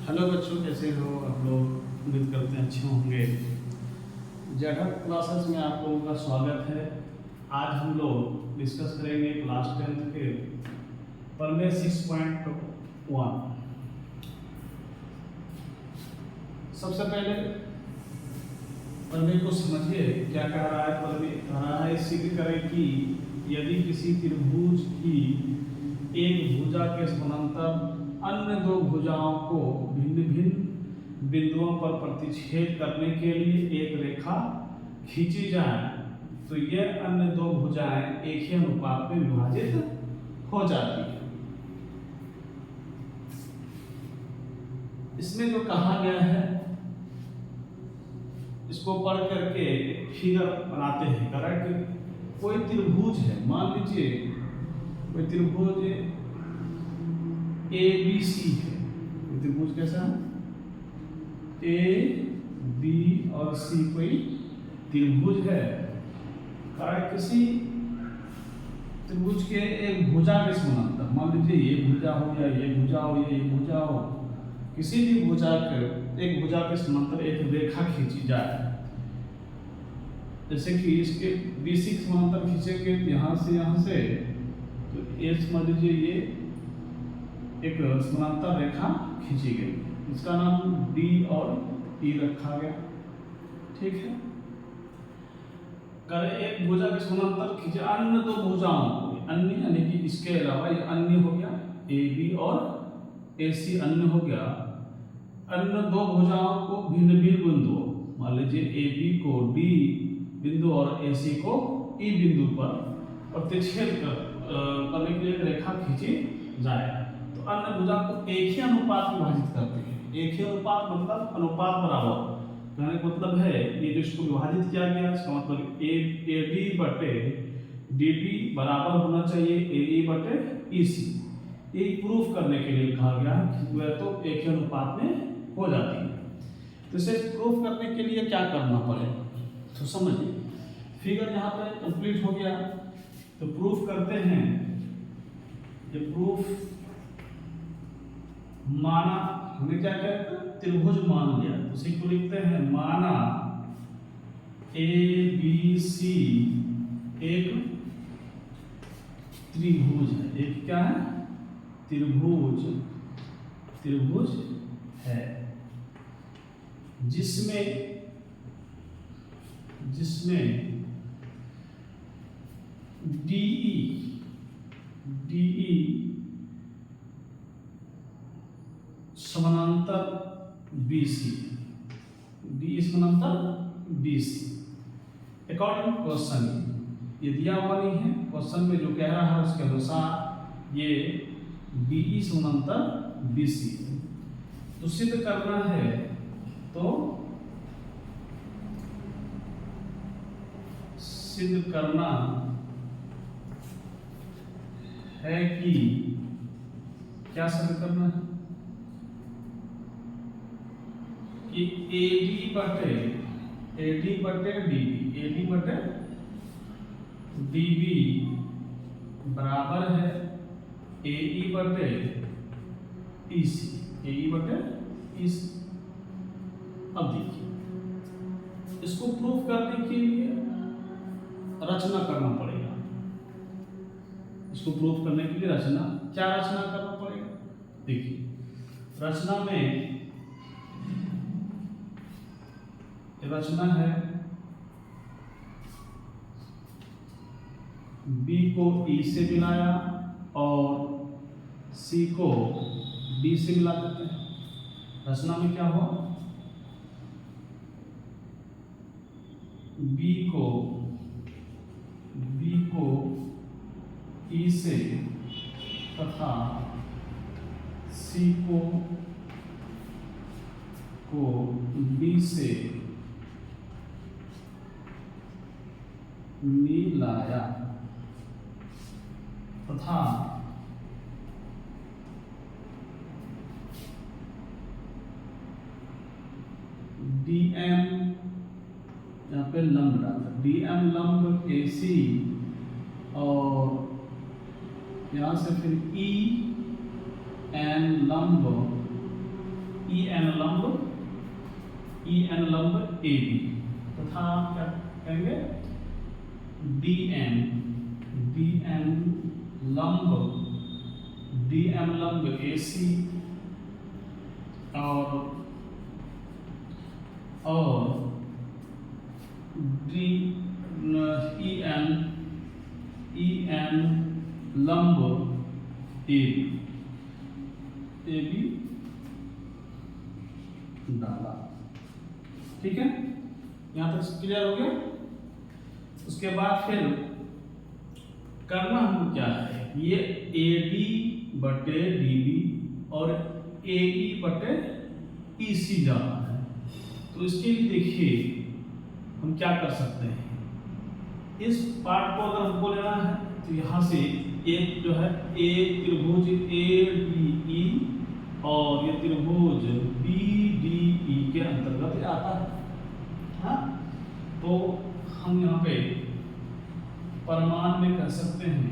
Hello बच्चों, कैसे हो आप लोग? उम्मीद करते हैं अच्छे होंगे। जेडहक क्लासेस में आप लोगों का स्वागत है। आज हम लोग डिस्कस करेंगे क्लास 10th के प्रमेय 6.1। सबसे पहले प्रमेय को समझिए, क्या कह रहा है। प्रमेय कह रहा है सिद्ध करें कि यदि किसी त्रिभुज की एक भुजा के समानांतर अन्य दो भुजाओं को भिन्न भिन्न बिंदुओं पर प्रतिच्छेद करने के लिए एक रेखा खींची जाए तो यह अन्य दो भुजाएं एक ही अनुपात में विभाजित हो जाती है। इसमें जो कहा गया है इसको पढ़ करके फिगर बनाते हैं। करेक्ट। कोई त्रिभुज है, मान लीजिए कोई त्रिभुज ABC है। त्रिभुज कैसा है? A, B और C कोई त्रिभुज है। किसी त्रिभुज के एक भुजा के समानांतर, मान लीजिए ये भुजा हो या ये भुजा हो या ये भुजा हो, किसी भी भुजा के एक भुजा के समानांतर एक रेखा खींची जाए। जैसे कि इसके BC के समानांतर खींचेंगे यहाँ से तो ये समझ लीजिए ये एक समानांतर रेखा खींची गई, इसका नाम D और E रखा गया। ठीक है। कर एक भुजा के समानांतर खींचे अन्य दो भुजाओं को, अन्य यानी कि इसके अलावा ये अन्य हो गया, AB और AC अन्य हो गया। अन्य दो भुजाओं को भिन्न भिन्न बिंदुओं, मान लीजिए AB को D बिंदु और AC को E बिंदु पर प्रतिच्छेद करने के लिए रेखा खींची जाए तो अन्य भुजा को एक ही अनुपात में विभाजित करते हैं। एक ही अनुपात मतलब अनुपात बराबर, कहने का मतलब है ये जो इसको विभाजित किया गया इसका मतलब AD बटे DB बराबर होना चाहिए AE बटे EC। ये प्रूफ करने के लिए कहा गया कि वह तो एक ही अनुपात में हो जाती है। तो इसे प्रूफ करने के लिए क्या करना पड़ेगा तो समझिए। फिगर यहाँ पर कंप्लीट हो गया तो प्रूफ करते हैं। ये प्रूफ माना, हमने क्या किया? त्रिभुज मान लिया तो उसी को लिखते हैं माना ABC एक त्रिभुज है। एक क्या है? त्रिभुज है जिसमें DE समानांतर BC, DE समानांतर BC। अकॉर्डिंग टू क्वेश्चन ये दिया हुआ नहीं है, क्वेश्चन में जो कह रहा है उसके अनुसार ये DE समानांतर BC तो सिद्ध करना है। तो सिद्ध करना है कि क्या सिद्ध करना है कि AD बटे DB बराबर है AE बटे EC। अब देखिए इसको प्रूफ करने के लिए रचना करना पड़ेगा। इसको प्रूफ करने के लिए क्या रचना करना पड़ेगा? देखिए रचना है B को E से मिलाया और C को D से मिला देते हैं। रचना में क्या हुआ? B को E से तथा C को D से मिलाया तथा DM यहाँ पे लंब डाला, DM लंब AC और यहाँ से फिर EN लंब ई एन लंब ए बी तथा क्या कहेंगे डी एम लंब ए सी और डी ई एन लंब ए बी डाला। ठीक है, यहां तक क्लियर हो गया। उसके बाद फिर करना हमको क्या है, ये ए डी बटे डी बी और ए ई बटे ई सी जाना है। तो इसके लिए देखिए हम क्या कर सकते हैं, इस पार्ट को अगर हमको लेना है तो यहाँ से एक जो है ए त्रिभुज ए डी ई और ये त्रिभुज बी डी ई के अंतर्गत आता है। हाँ, तो हम यहाँ पे परमाण में कह सकते हैं,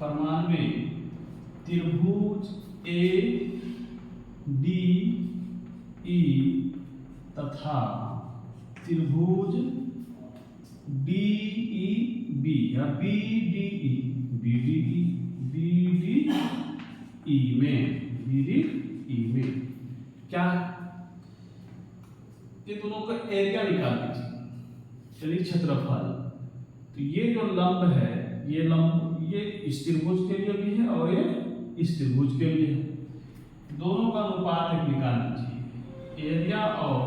परमाण में त्रिभुज ए डी ई तथा त्रिभुज डी ई बी या बी डी ई में क्या है, ये दोनों का एरिया निकाल दीजिए, चलिए क्षेत्रफल। तो ये जो लंब है, ये लंब ये इस त्रिभुज के लिए भी है और ये इस त्रिभुज के लिए है, दोनों का अनुपात एक निकाल दीजिए। Area of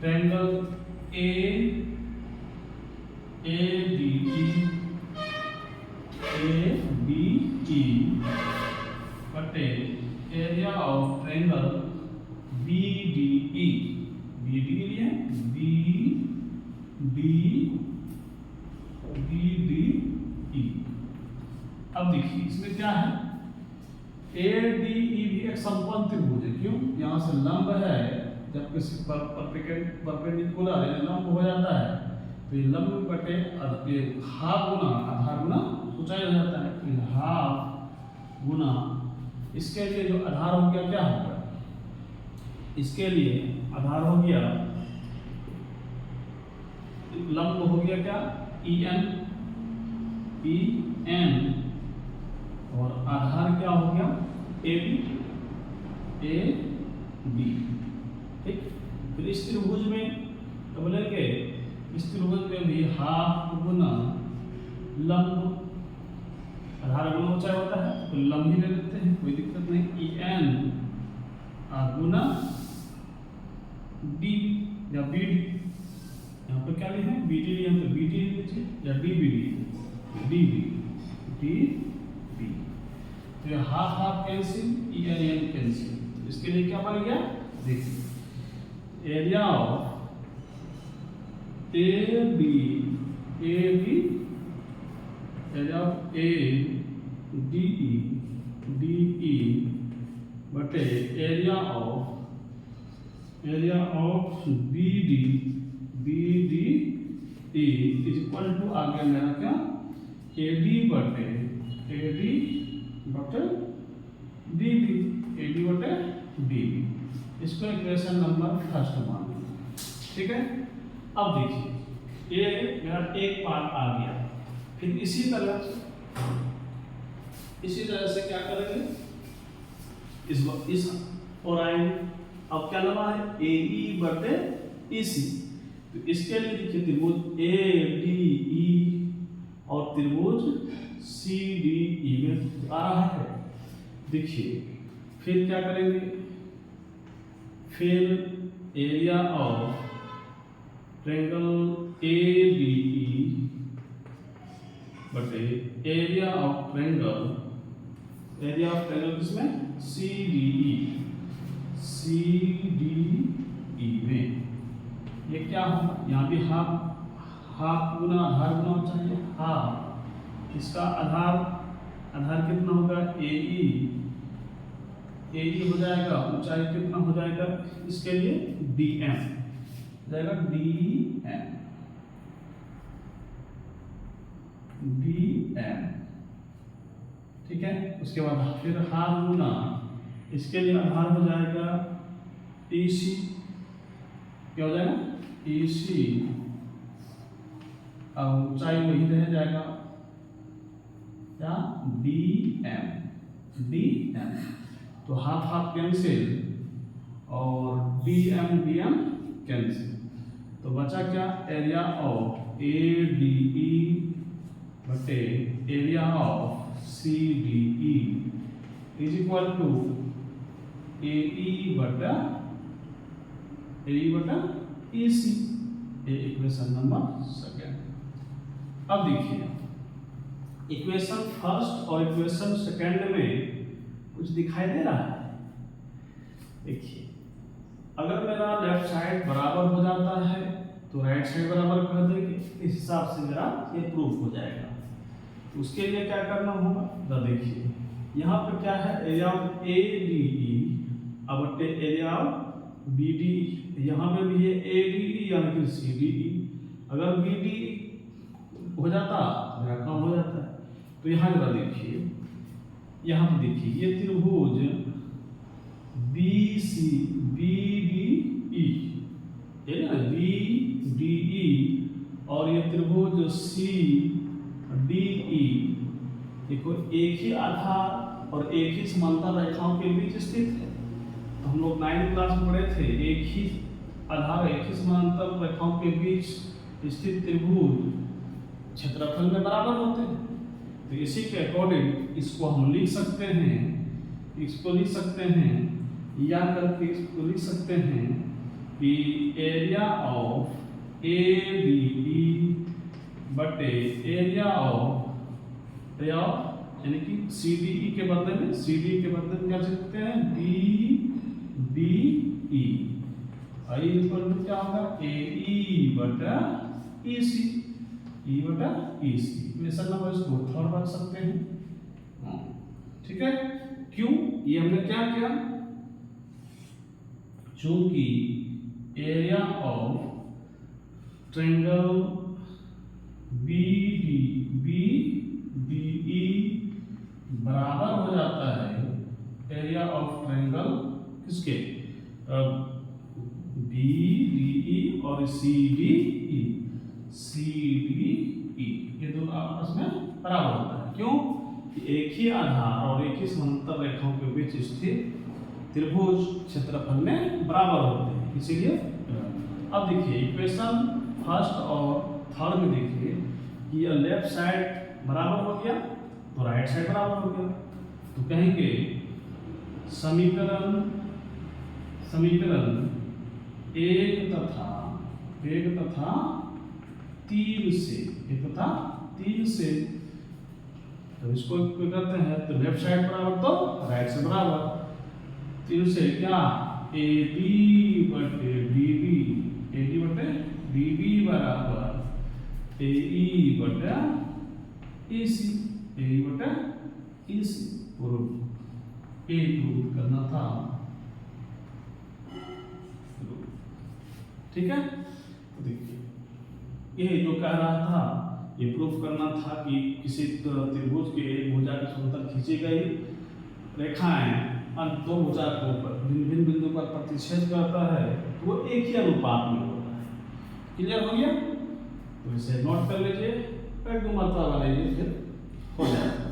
triangle A D E बटे area of triangle B D E लिए बी डी ई। अब देखिए इसमें क्या है, ए डी ई भी एक समकोण त्रिभुज है। क्यों, यहाँ से लंब है, जब किसी परपेंडिकुलर लंब हो जाता है तो ये लंब बटे हाफ गुना आधार गुना ऊंचाई हो जाता है। तो हाफ गुना इसके लिए जो आधार हो गया क्या होगा, इसके लिए आधार हो गया लंब हो गया क्या ई एन और आधार क्या हो गया ए बी। ठीक, फिर इस त्रिभुज में तो बोलेंगे इस त्रिभुज में भी हाफ गुना लंब आधार गुना ऊंचाई होता है, तो लंब ही ले लेते हैं, कोई दिक्कत नहीं। ई एन गुना डी या बी डी, यहाँ पे क्या लिखे बी डी लिए तो बी डी लीजिए या डी बी डी बी। तो ये half half cancel, E N cancel. इसके लिए क्या बन गया देखिए, area of A B area of A D E बटे area of B D E is equal to आ गया मेरा क्या ए डी बटे डी बी। इसको इक्वेशन नंबर फर्स्ट मान लीजिए। ठीक है, अब देखिए ये मेरा एक पार्ट आ गया। फिर इसी तरह से क्या करेंगे, इस और आएंगे। अब क्या लगा है ए ई बटे ई सी, तो इसके लिए देखिए त्रिभुज ए डी ई और त्रिभुज सी डी ई में आ रहा है। देखिए फिर क्या करेंगे, फिर area of triangle A D E बटे एरिया ऑफ ट्रायंगल किसमें सी डी ई में ये क्या होगा, यहाँ भी हाफ गुना आधार गुना चाहिए हाफ, इसका आधार कितना होगा ए ई हो जाएगा, ऊंचाई कितना हो जाएगा, इसके लिए डी एम हो जाएगा डी एम। ठीक है, उसके बाद फिर हाफ गुना इसके लिए आधार हो जाएगा EC, क्या हो जाएगा EC, और ऊंचाई वही रह जाएगा क्या DM, तो हाफ हाफ कैंसिल और DM कैंसिल, तो बचा क्या एरिया ऑफ ADE बटे area of CDE is equal to AE बटा EC। ये इक्वेशन नंबर सेकेंड। अब देखिए इक्वेशन फर्स्ट और इक्वेशन सेकेंड में कुछ दिखाई दे रहा है। देखिए अगर मेरा लेफ्ट साइड बराबर हो जाता है तो राइट साइड बराबर कर देंगे, इस हिसाब से मेरा ये प्रूफ हो जाएगा। तो उसके लिए क्या करना होगा, तो देखिए यहाँ पे क्या है एरिया ऑफ ADE अब एरिया ऑफ BDE, यहाँ पे भी है ADE यानी कि CDE, अगर BDE हो जाता तो मेरा काम हो जाता है। तो यहाँ जरा देखिए, यहाँ पे देखिए ये त्रिभुज BDE है ना, BDE और ये त्रिभुज CDE देखो एक ही आधार और एक ही समांतर रेखाओं के बीच स्थित है। तो हम लोग 9th क्लास में पढ़े थे, एक ही आधार एक ही समांतर रेखाओं के बीच स्थित त्रिभुज क्षेत्रफल में बराबर होते हैं। तो इसी के अकॉर्डिंग इसको हम लिख सकते हैं, इसको लिख सकते हैं या करके इसको लिख सकते हैं कि एरिया ऑफ ADE बटे एरिया ऑफ यानी कि CDE के बदले में क्या लिखते हैं DDE, आई इक्वल टू क्या होगा AE बटा EC, E बटा EC। इक्वेशन नंबर इसको थर्ड रख सकते हैं, ठीक है। क्यों, ये हमने क्या किया, चूंकि एरिया ऑफ ट्रायंगल BDE बराबर हो जाता है एरिया ऑफ ट्रायंगल किसके BDE और CDE, ये दोनों आपस में बराबर होता है। क्यों कि एक ही आधार और एक ही समांतर रेखाओं के बीच स्थित त्रिभुज क्षेत्रफल में बराबर होते हैं, इसीलिए। अब देखिए इक्वेशन फर्स्ट और थर्ड में देखिए कि ये लेफ्ट साइड बराबर हो गया तो राइट साइड बराबर हो गया, तो कहेंगे समीकरण एक तथा तीन से, तो इसको करते हैं तो लेफ्ट साइड बराबर तो राइट से बराबर, 3 से क्या AD बटे DB बराबर AE बटा EC, प्रूफ करना था, ठीक है। तो देखिए ये जो कह रहा था ये प्रूफ करना था कि किसी त्रिभुज के एक भुजा के समांतर खींची गई रेखाएं अन्य दो भुजा को भिन्न बिंदु पर प्रतिच्छेद करता है तो वो एक ही अनुपात में होता है। क्लियर हो गया, तो इसे नोट कर लीजिए, एक दो मरतबा लीजिए, फिर हो जाएगा।